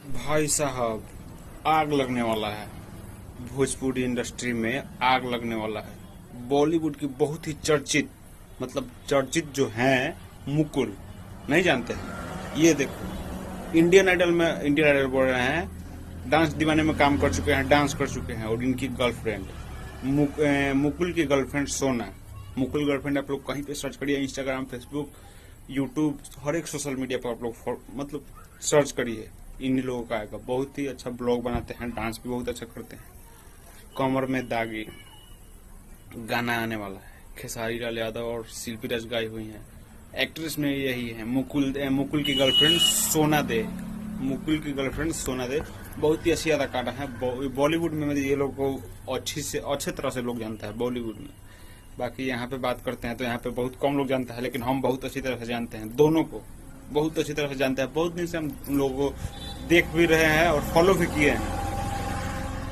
भाई साहब, आग लगने वाला है। भोजपुरी इंडस्ट्री में आग लगने वाला है। बॉलीवुड की बहुत ही चर्चित, मतलब चर्चित जो हैं, मुकुल नहीं जानते हैं? ये देखो, इंडियन आइडल बोल रहे हैं, डांस दीवाने में काम कर चुके हैं, डांस कर चुके हैं। और इनकी गर्लफ्रेंड मुकुल की गर्लफ्रेंड सोना। मुकुल गर्लफ्रेंड आप लोग कहीं पे सर्च करिए, इंस्टाग्राम, फेसबुक, यूट्यूब, हर एक सोशल मीडिया पर आप लोग मतलब सर्च करिए, इन्हीं लोगों का आएगा। बहुत ही अच्छा ब्लॉग बनाते हैं, डांस भी बहुत अच्छा करते हैं। कमर में दागी गाना आने वाला है, खेसारी लाल यादव और शिल्पी राज गाई हुई हैं। एक्ट्रेस में यही है मुकुल की गर्लफ्रेंड सोना दे। मुकुल की गर्लफ्रेंड सोना दे बहुत ही अच्छी अदाकारा है। बॉलीवुड में ये लोग को अच्छे तरह से लोग जानता है बॉलीवुड में। बाकी यहाँ पे बात करते हैं तो यहाँ पे बहुत कम लोग जानता है, लेकिन हम बहुत अच्छी तरह से जानते हैं, दोनों को बहुत अच्छी तरह से जानते हैं। बहुत दिन से हम उन लोगों को देख भी रहे हैं और फॉलो भी किए हैं।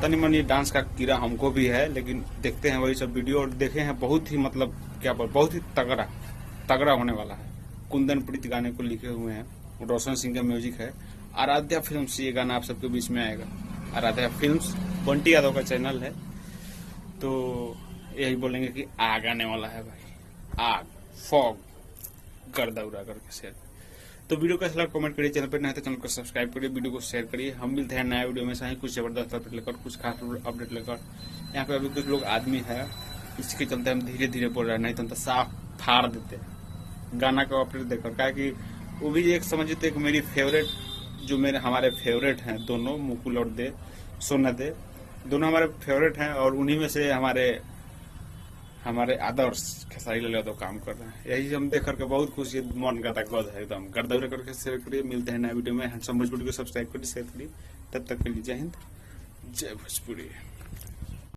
तनी मनी डांस का कीड़ा हमको भी है, लेकिन देखते हैं वही सब वीडियो और देखे हैं। बहुत ही मतलब क्या बोल, बहुत ही तगड़ा होने वाला है। कुंदन प्रीत गाने को लिखे हुए हैं, रोशन सिंह का म्यूजिक है। आराध्या फिल्म से ये गाना आप सबके बीच में आएगा। आराध्या फिल्म्स बंटी यादव का चैनल है, तो यही बोलेंगे कि आग आने वाला है भाई। आग, फॉग, गर्दा उड़ा करके शेयर। तो वीडियो कैसा लगा कमेंट करिए, चैनल पर नए तो चैनल को सब्सक्राइब करिए, वीडियो को शेयर करिए। हम मिलते हैं नया वीडियो में, ही कुछ जबरदस्त अपडेट लेकर, कुछ खास अपडेट लेकर। यहाँ पे अभी कुछ लोग आदमी है, इसके चलते हम धीरे धीरे बोल रहे हैं, नहीं तो हम तो साफ फाड़ देते गाना का अपडेट देकर। क्या कि वो भी एक समझिए तो एक मेरी फेवरेट, जो हमारे फेवरेट हैं दोनों, मुकुल और सोना दे, दोनों हमारे फेवरेट हैं। और उन्हीं में से हमारे आदर्श खेसारी लाल यादव काम कर रहे हैं। यही हम देख करके बहुत खुशी, मन का गद है एकदम। गर्दौरे करके शेयर करिए। मिलते हैं नए वीडियो में। हैंडसम भोजपुरी को सब्सक्राइब करिए, शेयर करिए। तब तक के लिए जय हिंद, जय भोजपुरी।